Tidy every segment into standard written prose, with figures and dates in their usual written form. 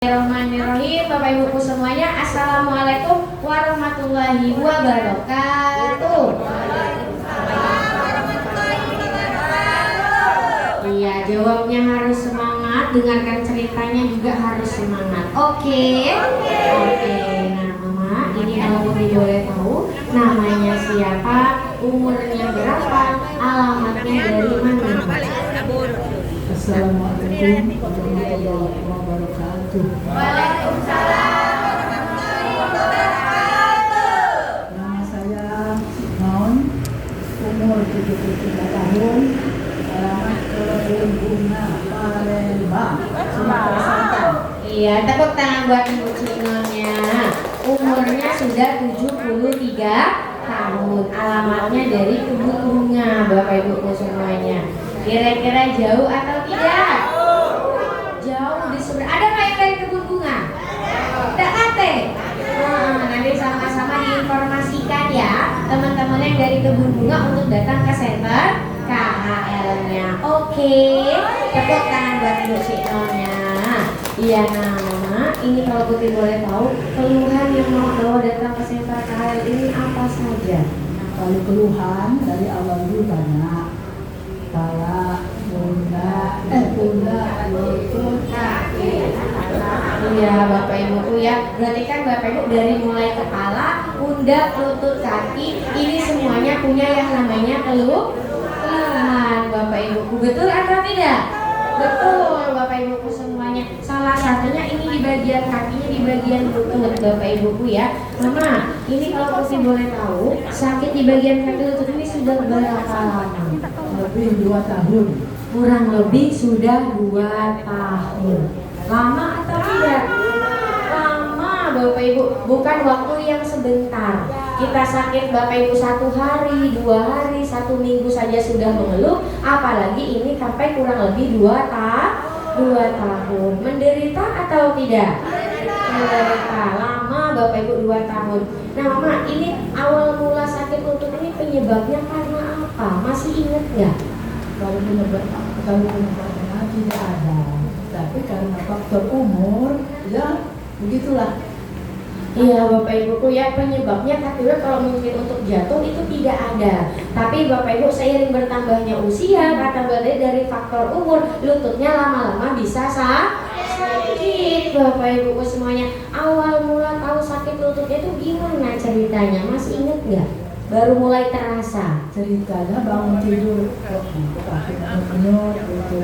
Bismillahirrahmanirrahim. Bapak Ibuku semuanya, Assalamualaikum warahmatullahi wabarakatuh. Iya, jawabnya harus semangat, dengarkan ceritanya juga harus semangat. Oke. Nah, Mama, ini kalau boleh tahu namanya siapa, umurnya berapa, alamatnya dari mana? Assalamualaikum warahmatullahi wabarakatuh. Waalaikumsalam warahmatullahi wabarakatuh. Nama saya Simon, umur 73 tahun, alamat Kebun Bunga Palembang, Sumatera Selatan. Iya, tepuk tangan buat Ibu Cinonya. Umurnya sudah 73 tahun. Alamatnya dari Kebun Bunga, Bapak Ibu semuanya. Kira-kira jauh atau tidak? Jauh di seberang. Ada nggak yang dari Kebun Bunga? Tidak kate. Nanti sama-sama diinformasikan ya teman-teman yang dari Kebun Bunga untuk datang ke center KHL-nya. Oke, tepuk tangan buat Ibu Cinonya. Iya, Mama, ini kalau Putri boleh tahu keluhan yang mau bawa datang ke center KHL ini apa saja? Kalau keluhan dari awal dulu banyak. Kepala, pundak, lutut, kaki. Iya, Bapak Ibu ya. Berarti kan Bapak Ibu dari mulai kepala, pundak, lutut, kaki, ini semuanya punya yang namanya keluhan, Bapak Ibu. Betul atau tidak? Betul, Bapak Ibu semuanya. Salah satunya ini di bagian kakinya, di bagian lutut, Bapak Ibu ya. Mama, ini kalau Putri boleh tahu, sakit di bagian kaki lutut ini sudah berapa lama? Lebih 2 tahun. Kurang lebih sudah 2 tahun. Lama atau tidak? Lama, Bapak Ibu. Bukan waktu yang sebentar. Kita sakit Bapak Ibu 1 hari, 2 hari, 1 minggu saja sudah mengeluh. Apalagi ini sampai kurang lebih 2 tahun. Menderita atau tidak? Menderita. Lama Bapak Ibu 2 tahun. Nah, Mama, ini awal mula sakit lutut ini penyebabnya karena apa? Masih ingat nggak? Kalau penyebabnya tidak ada, tapi karena faktor umur, ya begitulah. Iya, Bapak Ibu ya, penyebabnya katanya kalau mungkin untuk jatuh itu tidak ada. Tapi Bapak Ibu seiring bertambahnya usia, kata berarti dari faktor umur, lututnya lama-lama bisa sakit. Bapak Ibu semuanya, awal mula tahu sakit lututnya itu gimana ceritanya? Masih ingat nggak? Baru mulai terasa. Ceritanya bangun tidur kok kaki penuh gitu.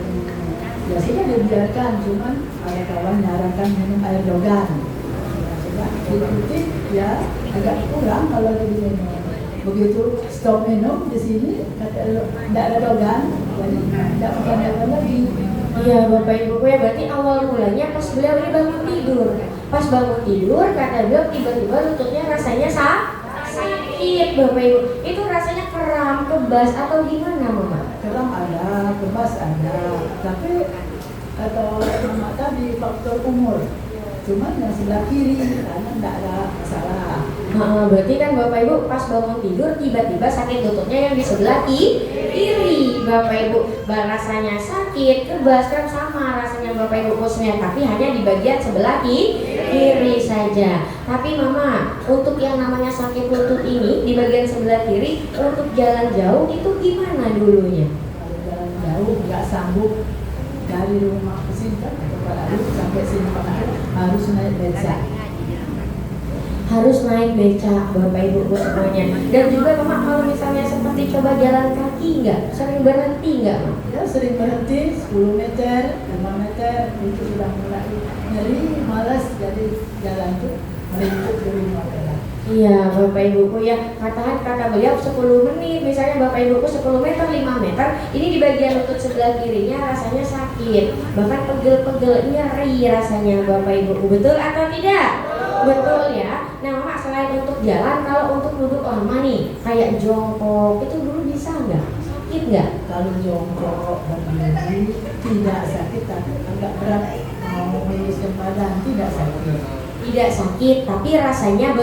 Ya sudah dibiarkan, cuman ada kawan nyarankan minum air dogan. Ya sudah diikuti, ya agak kurang kalau diminum. Begitu stop minum di sini tidak ada dogan, jadi tidak makan dogan lagi. Iya, Bapak Ibu ya, berarti awal mulanya pas beliau ini bangun tidur. Pas bangun tidur kata beliau tiba-tiba lututnya rasanya sakit, Bapak Ibu. Itu rasanya kram, kebas atau gimana, Mama? Keram ada, kebas ada, tapi atau mama tadi faktor umur. Cuman yang sebelah kiri karena tidak ada masalah. Berarti kan Bapak Ibu pas bangun tidur tiba-tiba sakit lututnya yang di sebelah kiri, Bapak Ibu. Rasanya sakit, kebas kan sama rasanya Bapak Ibu semuanya, tapi hanya di bagian sebelah kiri saja. Tapi Mama, untuk yang namanya sakit lutut ini di bagian sebelah kiri, untuk jalan jauh itu gimana dulunya? Kalau jalan jauh nggak sanggup dari rumah ke sini kan, kepala sampai sini harus naik beca. Harus naik beca, Bapak Ibu semuanya. Dan juga Mama kalau misalnya seperti coba jalan kaki nggak? Sering berhenti nggak, Mama? Ya sering berhenti 10 meter, 5 meter itu sudah mulai nyeri, malas jadi jalan tuh merimpuk di rumah. Iya, Bapak Ibuku ya, kata beliau 10 menit, misalnya Bapak Ibuku 10 meter, 5 meter, ini di bagian lutut sebelah kirinya rasanya sakit, bahkan pegel-pegel, nyeri rasanya Bapak Ibuku. Betul atau tidak? Betul ya. Nah, Mama selain untuk jalan, kalau untuk duduk lama nih, kayak jongkok, itu dulu bisa nggak? Sakit nggak? Kalau jongkok berdiri tidak sakit, tapi agak berat mau meluruskan badan tidak sakit. Tidak sakit, tapi rasanya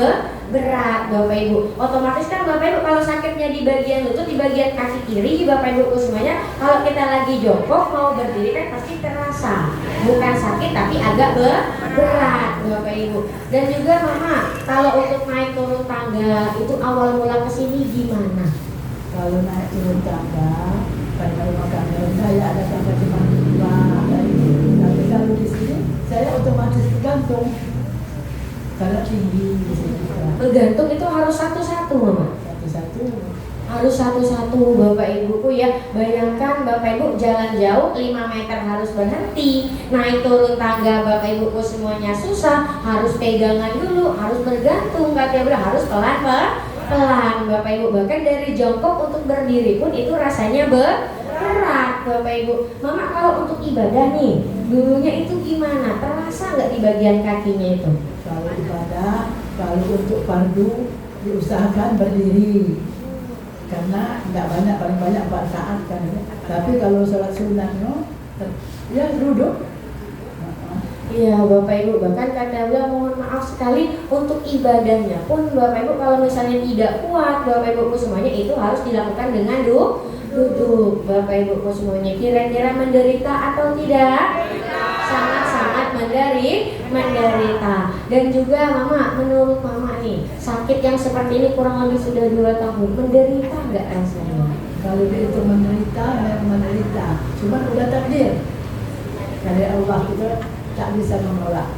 berat Bapak Ibu. Otomatis kan Bapak Ibu kalau sakitnya di bagian lutut, di bagian kaki kiri Bapak Ibu semuanya, kalau kita lagi jongkok mau berdiri kan pasti terasa bukan sakit tapi agak berat Bapak Ibu. Dan juga Mama, kalau untuk naik turun tangga itu awal mula kesini gimana? Kalau naik turun tangga, pada rumah kami saya ada tangga cuma 2, tapi kalau di sini saya otomatis tergantung karena tinggi di sini. Bergantung itu harus satu-satu Mama. Satu-satu. Harus satu-satu Bapak Ibuku ya. Bayangkan Bapak Ibu jalan jauh 5 meter harus berhenti, naik turun tangga Bapak Ibuku semuanya susah, harus pegangan dulu, harus bergantung, katanya harus pelan Bapak Ibu. Bahkan dari jongkok untuk berdiri pun itu rasanya berat Bapak Ibu. Mama kalau untuk ibadah nih, dulunya itu gimana? Terasa nggak di bagian kakinya itu? Kalau ibadah, kalau untuk fardu diusahakan berdiri karena nggak banyak, paling banyak 4 saat kan. Tapi kalau sholat sunnahnya ya duduk. Iya Bapak Ibu, bahkan kata beliau mohon maaf sekali untuk ibadahnya pun Bapak Ibu kalau misalnya tidak kuat Bapak Ibu semuanya itu harus dilakukan dengan duduk Bapak Ibu semuanya. Kira-kira menderita atau tidak? Sangat-sangat menderita. Dan juga Mama, menurut Mama nih, sakit yang seperti ini kurang lebih sudah 2 tahun, menderita nggak rasanya? Kalau itu menderita, memang menderita. Cuma udah takdir dari Allah, kita tak bisa menolak.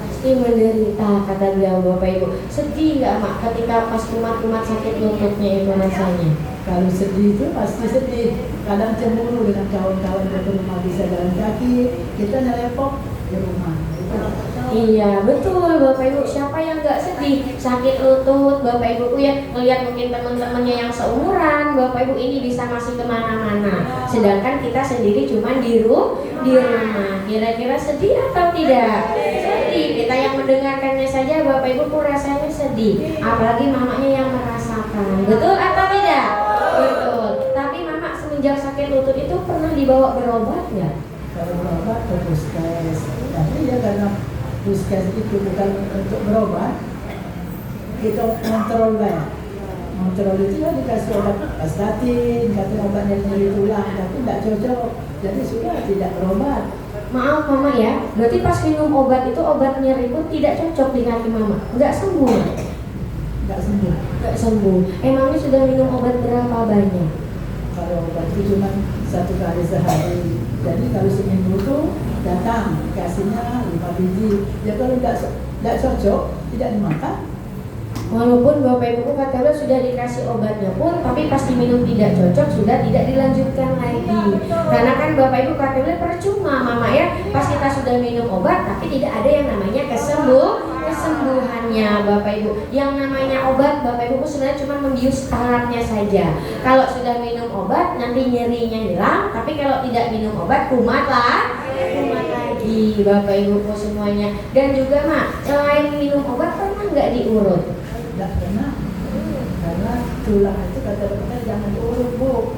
Pasti menderita kata beliau Bapak Ibu. Sedih nggak Mak ketika pas kumat-kumat sakit lututnya itu rasanya? Kalau sedih itu pasti sedih. Kadang cemburu dengan kawan-kawan yang rumah bisa jalan kaki, kita nelepok di rumah. Iya betul Bapak Ibu, siapa yang nggak sedih sakit lutut Bapak Ibu ya, ngelihat mungkin teman-temannya yang seumuran Bapak Ibu ini bisa masih kemana-mana, sedangkan kita sendiri cuma di rumah. Kira-kira sedih atau tidak? Sedih. Kita yang mendengarkannya saja Bapak Ibu kok rasanya sedih, apalagi mamanya yang merasakan. Betul atau tidak? Betul. Tapi Mama semenjak sakit lutut itu pernah dibawa berobat nggak? Kalau berobat ke puskes, tapi ya karena puskes itu bukan untuk berobat, kita kontrol lah. Kontrol itu ya dikasih obat astatin, katanya obatnya nyeri tulang, tapi tidak cocok, jadi sudah tidak berobat. Maaf Mama ya, berarti pas minum obat itu obat nyeri pun tidak cocok di kaki Mama, nggak sembuh? Nggak sembuh. Nggak sembuh. Emangnya sudah minum obat berapa banyak? Kalau obat itu cuma 1 kali sehari, jadi kalau seminggu itu datang kasihnya 5 biji. Ya kalau nggak cocok tidak dimakan. Walaupun Bapak Ibu kata sudah dikasih obatnya pun, tapi pas diminum tidak cocok sudah tidak dilanjutkan lagi. Karena kan Bapak Ibu kata percuma Mama ya, pas kita sudah minum obat tapi tidak ada yang namanya kesembuhannya Bapak Ibu. Yang namanya obat Bapak Ibu sebenarnya cuma membius tarafnya saja. Kalau sudah minum obat nanti nyerinya hilang, tapi kalau tidak minum obat kumat lagi Bapak Ibu semuanya. Dan juga Mak, selain minum obat pernah nggak diurut? Tidak pernah, karena tulang itu kata dokter jangan diurut Bu.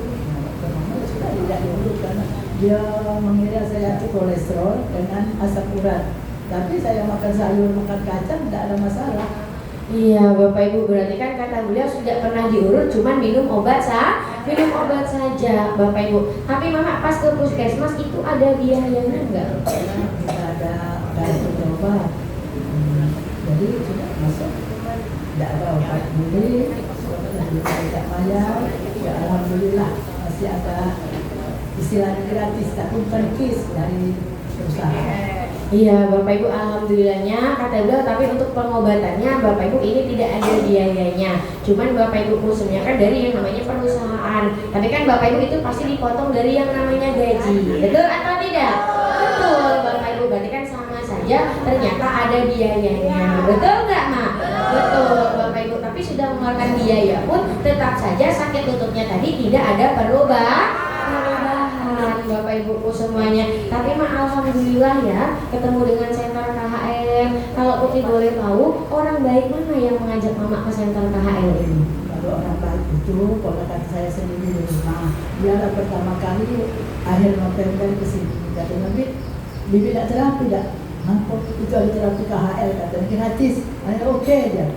Nah, sudah tidak diurut karena dia mengira saya itu kolesterol dengan asam urat. Tapi saya makan sayur, makan kacang tidak ada masalah. Iya Bapak Ibu, berarti kan kata beliau sudah pernah diurut, cuman minum obat saja Bapak Ibu. Tapi Mama pas ke puskesmas itu ada biayanya nggak? Kita ada kartu berobat, jadi sudah masuk. Tidak ada obat beli, tidak bayar. Ya alhamdulillah masih ada istilahnya gratis, tapi terkis dari perusahaan. Iya Bapak Ibu, alhamdulillahnya kata beliau, tapi untuk pengobatannya Bapak Ibu ini tidak ada biayanya. Cuman Bapak Ibu khususnya kan dari yang namanya perusahaan. Tapi kan Bapak Ibu itu pasti dipotong dari yang namanya gaji. Betul atau tidak? Betul Bapak Ibu, berarti kan sama saja ternyata ada biayanya. Betul nggak Mak? Betul Bapak Ibu, tapi sudah mengeluarkan biaya pun tetap saja sakit lututnya tadi tidak ada perubahan Bapak Ibuku semuanya. Tapi Mak alhamdulillah ya ketemu dengan Center KHL. Kalau Putri boleh tahu orang baik mana yang mengajak Mama ke Center KHL ini? Kalau orang baik itu ponakan saya sendiri di rumah. Dia lah pertama kali akhir November ke sini. Kata Nabi, Bibi tidak terapi tidak. Itu ada terapi KHL katanya gratis. Oke dia.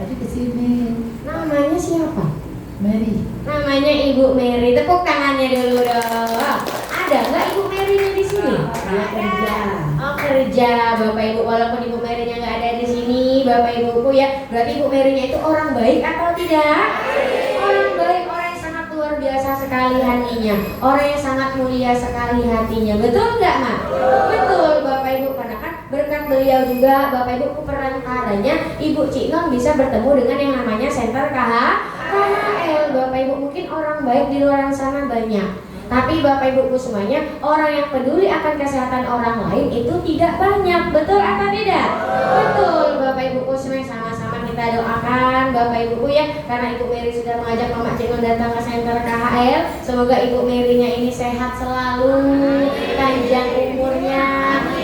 Tadi kesini. Namanya siapa? Mary. Namanya Ibu Mary. Tepuk tangannya dulu dong. Ada nggak Ibu Mary-nya di sini? Dia kerja. Oh, kerja, Bapak Ibu. Walaupun Ibu Mary-nya nggak ada di sini, Bapak Ibuku ya. Berarti Ibu Mary-nya itu orang baik atau tidak? Orang baik, orang yang sangat luar biasa sekali hatinya, orang yang sangat mulia sekali hatinya. Betul nggak, Mak? Betul, Bapak Ibu. Karena kan berkat beliau juga, Bapak Ibu, perantaranya Ibu Cik Non bisa bertemu dengan yang namanya Center KHL. Bapak Ibu, mungkin orang baik di luar sana banyak. Tapi Bapak Ibuku semuanya, orang yang peduli akan kesehatan orang lain itu tidak banyak. Betul atau tidak? Betul, Bapak Ibuku semuanya, sama-sama kita doakan Bapak Ibuku ya. Karena Ibu Mary sudah mengajak Mama Cik Non datang ke Center KHL. Semoga Ibu Mary-nya ini sehat selalu, panjang umurnya,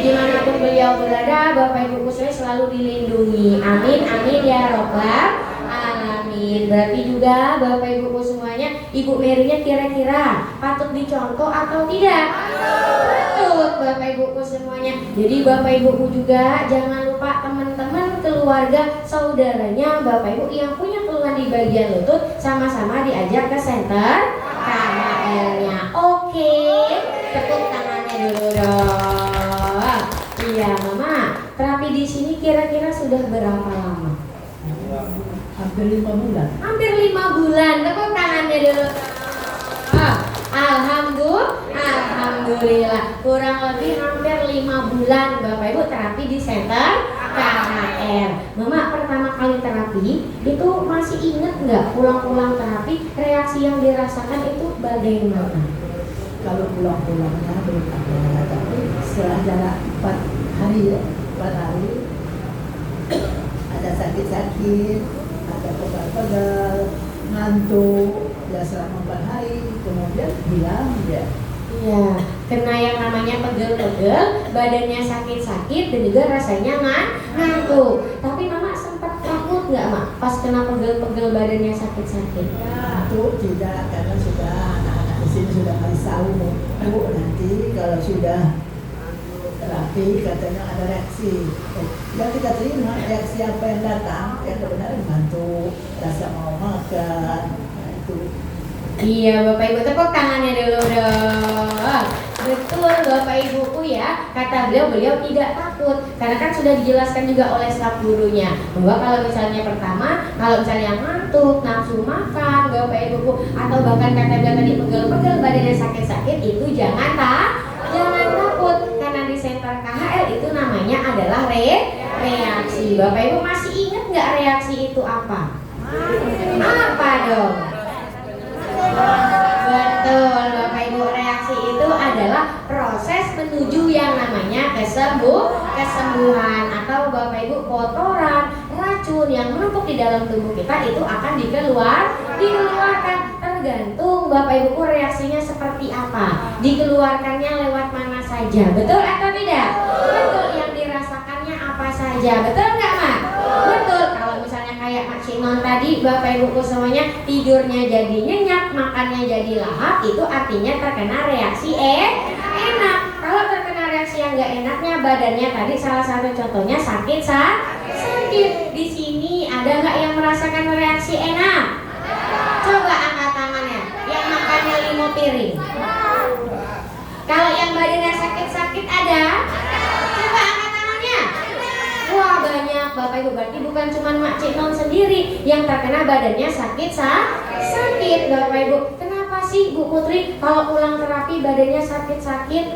dimanapun beliau berada, Bapak Ibuku semuanya selalu dilindungi. Amin, amin ya robbal alamin. Berarti juga Bapak Ibuku semuanya, Ibu Mary-nya kira-kira patut dicontoh atau tidak? Patut, Bapak Ibuku semuanya. Jadi Bapak Ibuku juga jangan lupa teman-teman, keluarga, saudaranya Bapak Ibu yang punya keluhan di bagian lutut, sama-sama diajak ke Center KHL-nya. Oke, tepuk tangannya dulu dong. Iya, Mama. Terapi di sini kira-kira sudah berapa lama? Hampir 5 bulan. Hampir 5 bulan. Tepuk tangannya dulu. Alhamdulillah. Kurang lebih hampir 5 bulan Bapak Ibu terapi di Center KHL. Mama pertama kali terapi itu masih ingat nggak pulang-pulang terapi reaksi yang dirasakan itu bagaimana? Kalau pulang-pulangnya belum ada, tapi setelah jalan 4 hari ya, 4 hari ada sakit-sakit, ada pegal-pegal, ngantuk, ya selama 4 hari, kemudian hilang ya. Iya, kena yang namanya pegel-pegel, badannya sakit-sakit dan juga rasanya ngantuk. Tapi Mama sempat takut nggak, Mak, pas kena pegel-pegel badannya sakit-sakit? Ngantuk tidak, karena sudah anak-anak di sini sudah kasih tahu, Bu, nanti kalau sudah terapi katanya ada reaksi. Ya kita terima reaksi apa yang datang, yang kebenaran ngantuk, rasa mau makan, nah itu. Iya, Bapak Ibu, tepuk tangannya dulu dong. Betul Bapak Ibuku ya, kata beliau tidak takut. Karena kan sudah dijelaskan juga oleh staf gurunya bahwa kalau misalnya pertama, kalau misalnya ngantuk, nafsu makan Bapak Ibuku, atau bahkan kata beliau tadi pegel-pegel, badannya sakit-sakit, itu jangan takut. Karena di Center KHL itu namanya adalah reaksi. Bapak Ibu masih ingat nggak reaksi itu apa? Apa dong? Betul Bapak Ibu, reaksi itu adalah proses menuju yang namanya kesembuhan, atau Bapak Ibu kotoran, racun yang menumpuk di dalam tubuh kita itu akan dikeluarkan. Tergantung Bapak Ibu reaksinya seperti apa, dikeluarkannya lewat mana saja. Betul atau tidak? Betul, yang dirasakannya apa saja. Betul nggak, Mak? Betul. Kalau misalnya kayak Mak Cik Non tadi, Bapak Ibuku semuanya tidurnya jadi nyenyak, makannya jadi lahap, itu artinya terkena reaksi enak. Kalau terkena reaksi yang nggak enaknya, badannya tadi salah satu contohnya sakit. Di sini ada nggak yang merasakan reaksi enak? Coba angkat tangannya. Yang makannya 5 piring. Kalau yang badannya sakit-sakit ada? Coba angkat tangannya. Wah, banyak Bapak Ibu. Berarti bukan cuma Mak Cik Non sendiri yang terkena badannya sakit Bapak Ibu. Kenapa sih Bu Putri kalau pulang terapi badannya sakit-sakit?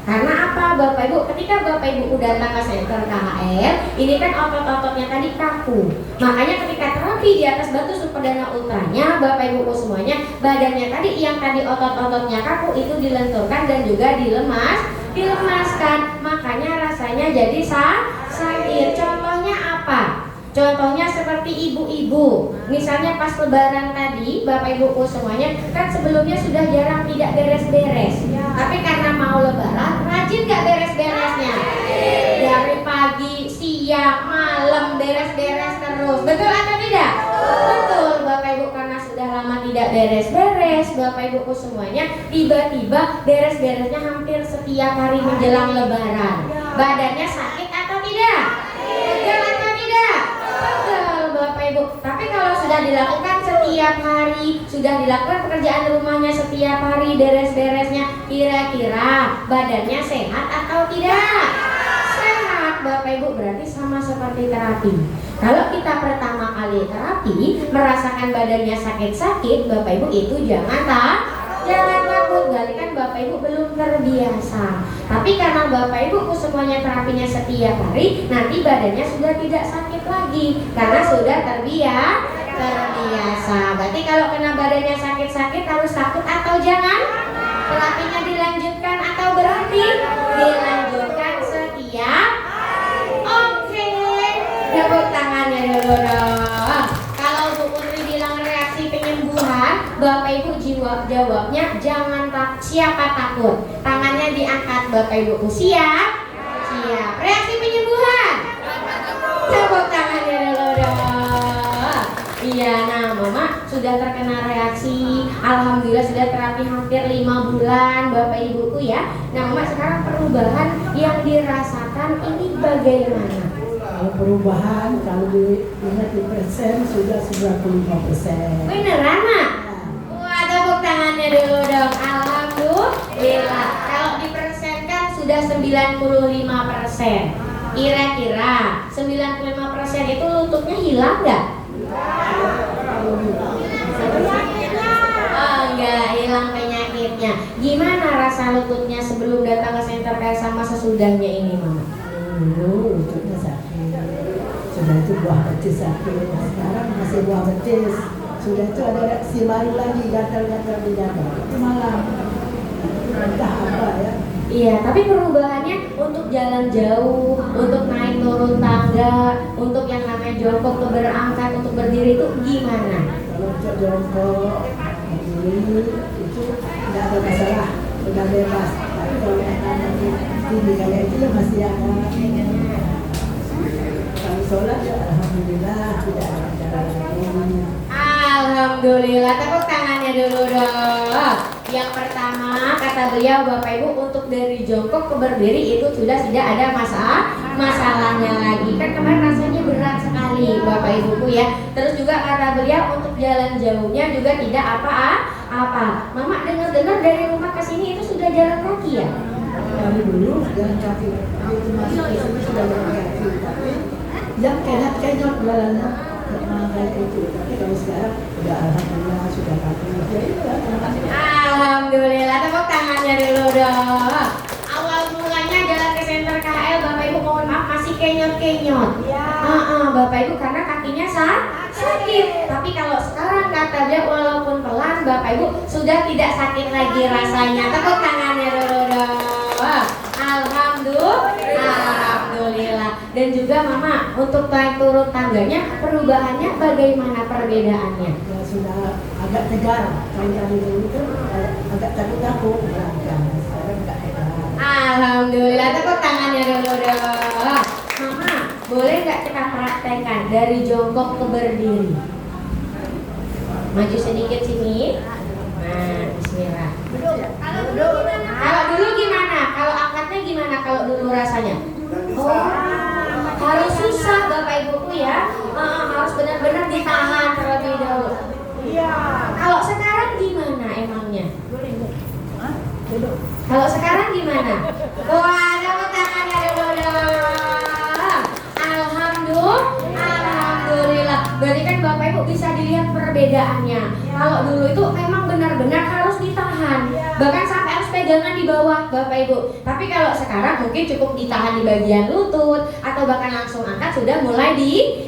Karena apa Bapak Ibu? Ketika Bapak Ibu datang ke Center KHL, ini kan otot-ototnya tadi kaku. Makanya ketika terapi di atas batu super dana ultranya, Bapak Ibu semuanya, badannya tadi yang tadi otot-ototnya kaku itu dilenturkan dan juga dilemaskan. Makanya rasanya jadi sakit. Contohnya apa? Contohnya seperti ibu-ibu, misalnya pas lebaran tadi, Bapak Ibuku semuanya, kan sebelumnya sudah jarang tidak beres-beres. Tapi karena mau lebaran, rajin gak beres-beresnya? Dari pagi, siang, malam, beres-beres terus. Betul atau tidak? Betul Bapak Ibu, karena sudah lama tidak beres-beres, Bapak Ibuku semuanya, tiba-tiba beres-beresnya hampir setiap hari menjelang lebaran. Badannya sakit atau tidak? Betul atau tidak? Betul Bapak Ibu. sudah dilakukan pekerjaan rumahnya setiap hari, beres-beresnya, kira-kira badannya sehat atau tidak? Sehat, Bapak Ibu, berarti sama seperti terapi. Kalau kita pertama kali terapi merasakan badannya sakit-sakit, Bapak Ibu, itu jangan takut, kan Bapak Ibu belum terbiasa. Tapi karena Bapak Ibu semuanya terapinya setiap hari, nanti badannya sudah tidak sakit lagi karena sudah terbiasa. Berarti kalau kena badannya sakit-sakit harus takut atau jangan? Terapinya dilanjutkan atau berhenti? Dilanjutkan setiap. Oke, tepuk tangannya dulu dong. Kalau Bu Putri bilang reaksi penyembuhan, Bapak Ibu jawabnya jangan siapa takut. Tangannya diangkat, Bapak Ibu. Siap? Siap. Reaksi penyembuhan. Tepuk tangannya dulu dong. Iya, nah Mama sudah terkena reaksi. Alhamdulillah sudah terapi hampir 5 bulan Bapak Ibuku ya. Nah Mama sekarang perubahan yang dirasakan ini bagaimana? Kalau perubahan, kalau diingat di persen sudah 95%. Beneran Mak? Wah, tepuk tangannya dulu dong. Alhamdulillah. Kalau dipersenkan sudah 95%. Kira-kira 95% itu lututnya hilang nggak? Oh enggak, hilang penyakitnya. Gimana rasa lututnya sebelum datang ke center kayak sama sesudahnya ini Mama? Dulu lututnya sakit, sudah itu buah betis sakit, sekarang masih buah betis. Sudah itu ada reaksi baru lagi, gatal-gatal di dada. Itu malam, entah apa ya. Iya, tapi perubahannya untuk jalan jauh, untuk naik turun tangga, untuk yang namanya jongkok, untuk berangkat, untuk berdiri itu gimana? Kalau untuk jongkok, berdiri itu tidak ada masalah, sudah bebas. Tapi kalau yang tinggi kayak itu ya masih ada. Kalau sholat ya alhamdulillah tidak ada masalah. Alhamdulillah, tepuk tangannya dulu dong. Yang pertama kata beliau Bapak Ibu, untuk dari jongkok ke berdiri itu sudah tidak ada masalahnya lagi. Kan kemarin rasanya berat sekali Bapak Ibuku ya. Terus juga kata beliau untuk jalan jauhnya juga tidak apa-apa. Mama dengar-dengar dari rumah ke sini itu sudah jalan kaki ya? Dari dulu jalan kaki, itu masuk ke sini sudah jalan kaki. Tapi yang kenyot jalannya kayak itu. Tapi kalau sekarang udah alhamdulillah sudah kaki. Jadi alhamdulillah, tepuk tangannya dulu dong. Awal mulanya jalan ke center KL Bapak Ibu mohon maaf masih kenyot-kenyot. Bapak Ibu karena kakinya sakit. Tapi kalau sekarang kata dia walaupun pelan Bapak Ibu sudah tidak sakit lagi rasanya. Tepuk tangannya dulu dong. Alhamdulillah. Dan juga Mama untuk naik turun tangganya perubahannya bagaimana perbedaannya? Ya sudah agak tegar. Kalau dari dulu kan agak takut-takut. Sekarang agak tegar. Alhamdulillah, tepuk tangannya dulu dong. Mama, boleh nggak kita praktekkan dari jongkok ke berdiri? Maju sedikit sini. Nah, bismillah. Kalau dulu gimana? Kalau angkatnya gimana? Kalau dulu rasanya? Oh, harus susah Bapak Ibuku ya. Harus benar-benar ditahan terlebih dahulu. Iya. Kalau sekarang gimana emangnya? Kalau sekarang gimana? Wah, tepuk tangannya dulu dong. Alhamdulillah. Berarti kan Bapak Ibu bisa dilihat perbedaannya. Kalau dulu itu memang benar-benar harus ditahan. Bahkan sampai harus pegangan di bawah Bapak Ibu. Tapi kalau sekarang mungkin cukup ditahan di bagian lutut atau bahkan langsung angkat sudah mulai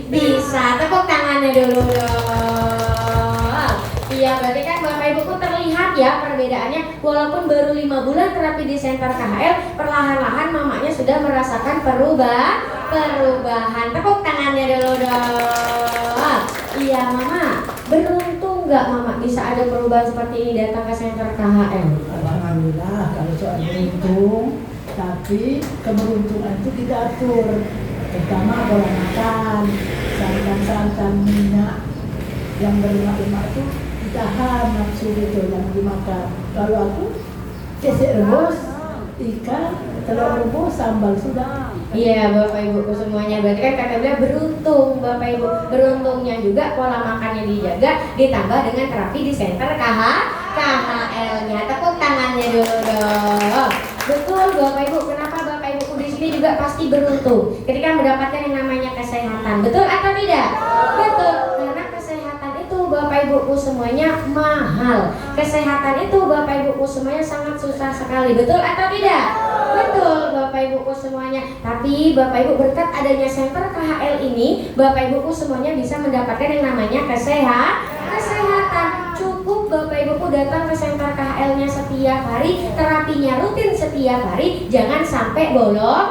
bisa. Tepuk tangannya dulu dong. Iya, berarti kan Bapak Ibuku terlihat ya perbedaannya. Walaupun baru 5 bulan terapi di center KHL, perlahan-lahan mamanya sudah merasakan perubahan. Tepuk tangannya dulu dong. Iya Mama, beruntung nggak Mama bisa ada perubahan seperti ini datang ke center KHL? Alhamdulillah kalau soal beruntung, tapi keberuntungan itu kita atur. Pertama pola makan, santan-santan minyak yang berlemak-lemak itu ditahan nafsu itu yang dimakan. Kalau aku kesek rebus, ikan, telur rebus, sambal sudah Iya Bapak Ibu semuanya, berarti kan kata beliau beruntung Bapak Ibu. Beruntungnya juga pola makannya dijaga, ditambah dengan terapi di center KHL-nya. Tepuk tangannya dulu dong. Betul Bapak Ibu, kenapa Bapak Ibu di sini juga pasti beruntung ketika mendapatkan yang namanya kesehatan. Betul atau tidak? Betul, karena kesehatan itu Bapak Ibu semuanya mahal. Kesehatan itu Bapak Ibu semuanya sangat susah sekali. Betul atau tidak? Betul Bapak Ibu semuanya. Tapi Bapak Ibu berkat adanya center KHL ini, Bapak Ibu semuanya bisa mendapatkan yang namanya kesehatan. Cukup Bapak Ibu datang ke center KHL-nya setiap hari, terapinya rutin setiap hari, jangan sampai bolong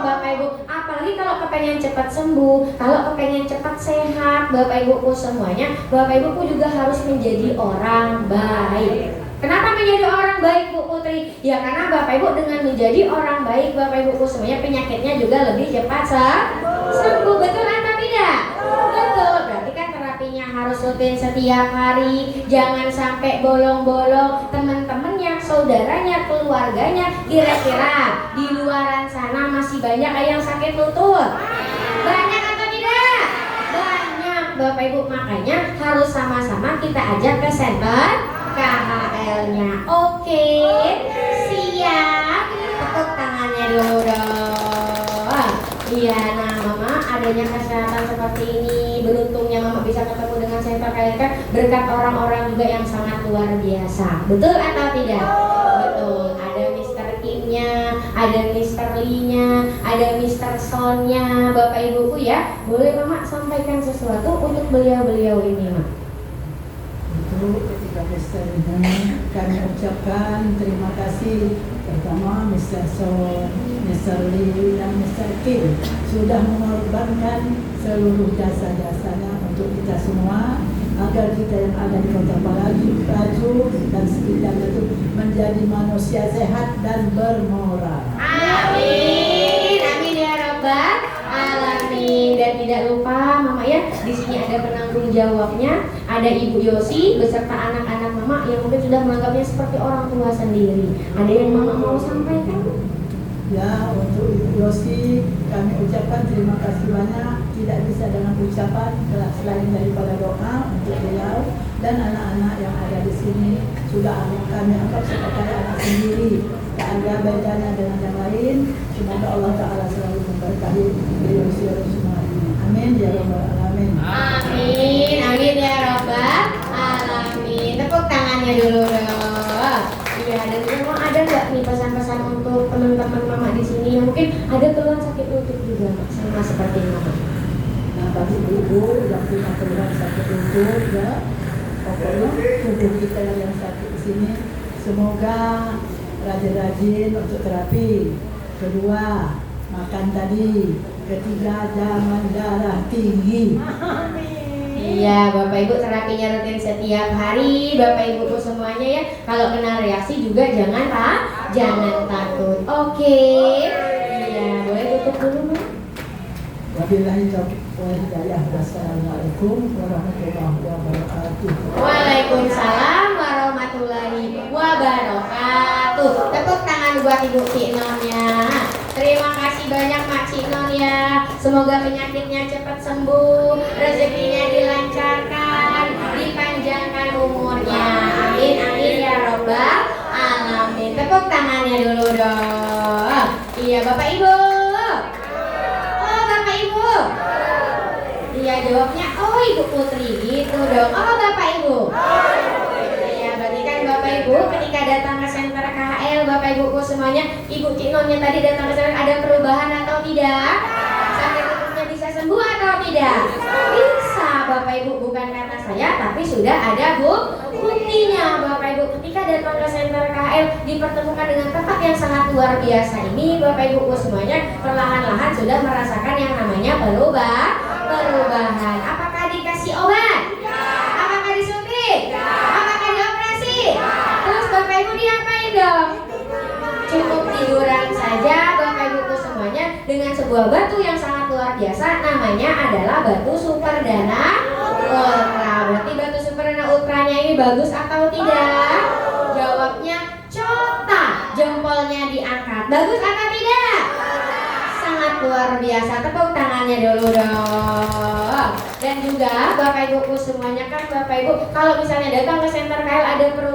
Bapak Ibu. Apalagi kalau kepengen cepat sembuh, kalau kepengen cepat sehat Bapak Ibu semuanya, Bapak Ibu juga harus menjadi orang baik. Kenapa menjadi orang baik Bu Putri? Ya karena Bapak Ibu dengan menjadi orang baik Bapak Ibu semuanya penyakitnya juga lebih cepat sembuh. Betul atau tidak? Betul. Berarti kan terapinya harus rutin setiap hari. Jangan sampai bolong-bolong. Teman-temannya, saudaranya, keluarganya, kira-kira di luaran sana masih banyak yang sakit lutut? Banyak atau tidak? Banyak Bapak Ibu. Makanya harus sama-sama kita ajak ke center KHL-nya. Oke, siap. Tepuk tangannya dulu dong. Iya, nah Mama adanya kesehatan seperti ini, beruntungnya Mama bisa ketemu dengan center KHL kan berkat orang-orang juga yang sangat luar biasa. Betul atau tidak? Betul. Ada Mr. Kim-nya, ada Mr. Lee-nya, ada Mr. Son-nya. Bapak Ibuku ya, boleh Mama sampaikan sesuatu untuk beliau-beliau ini, Mak? Ketika Mr. ini kami ucapkan terima kasih pertama Mr. Son, Mr. Lee dan Mr. Kim sudah mengorbankan seluruh jasa-jasanya untuk kita semua agar kita yang ada di Kota Baju dan sekitarnya itu menjadi manusia sehat dan bermoral. Amin, amin ya Rabbal alamin. Dan tidak lupa Mama ya, di sini ada penanggung jawabnya, ada Ibu Yosi beserta anak-anak Mama yang mungkin sudah menganggapnya seperti orang tua sendiri. Ada yang Mama mau sampaikan? Ya, untuk Ibu Yosi kami ucapkan terima kasih banyak. Tidak bisa dengan ucapan selain daripada doa untuk beliau dan anak-anak yang ada di sini sudah kami anggap sebagai anak sendiri. Tak ada bedanya dengan yang lain. Semoga Allah Ta'ala selalu memberkahi beliau semua ini. Amin ya Rabbal alamin. Amin, amin ya Rabbal alamin. Tepuk tangannya dulu dong. Iya, dan memang ada nggak nih pesan-pesan untuk teman-teman Mama di sini yang mungkin ada keluhan sakit lutut juga sama seperti Mama? Nah, bagi ibu yang punya keluhan sakit lutut ya, pokoknya tubuh kita yang sakit di sini semoga rajin-rajin untuk terapi. Kedua, makan tadi. Ketiga, jangan darah tinggi. Iya, Bapak Ibu terapinya rutin setiap hari. Bapak Ibu semuanya ya, kalau kena reaksi juga jangan takut. Oke. Iya, boleh tutup dulu, Mbak. Wabillahi taufiq wal hidayah. Wassalamualaikum warahmatullahi wabarakatuh. Waalaikumsalam warahmatullahi wabarakatuh. Tepuk tangan buat Ibu Cik Nonnya. Terima kasih banyak Mak Cik Non ya. Semoga penyakitnya cepat sembuh, rezekinya dilancarkan, dipanjangkan umurnya. Amin amin ya Rabbal alamin. Tepuk tangannya dulu dong. Iya Bapak Ibu. Oh Bapak Ibu. Iya jawabnya oh Ibu Putri gitu dong. Oh Bapak Ibu. Iya berarti kan Bapak Ibu ketika datang ke center KHL, Bapak Ibuku semuanya, Ibu Cik Nonnya tadi datang ke center, ada perubahan atau tidak? Sakit lututnya bisa sembuh atau tidak? Bisa Bapak Ibu, bukan kata saya tapi sudah ada buktinya Bapak Ibu. Ketika datang ke center KHL dipertemukan dengan tempat yang sangat luar biasa ini, Bapak Ibuku semuanya perlahan-lahan sudah merasakan yang namanya perubahan. Apakah dikasih obat? Apakah disuntik? Apakah dioperasi? Terus Bapak Ibu diapain dong? Cukup tiduran saja Bapak Ibuku semuanya dengan sebuah batu yang sangat luar biasa, namanya adalah batu Super Dana Ultra. Berarti batu Super Dana Ultranya ini bagus atau tidak? Jawabnya cota, jempolnya diangkat. Bagus atau tidak? luar biasa. Tepuk tangannya dulu dong. Dan juga Bapak Ibuku semuanya kan Bapak Ibu kalau misalnya datang ke Center KL ada perubahan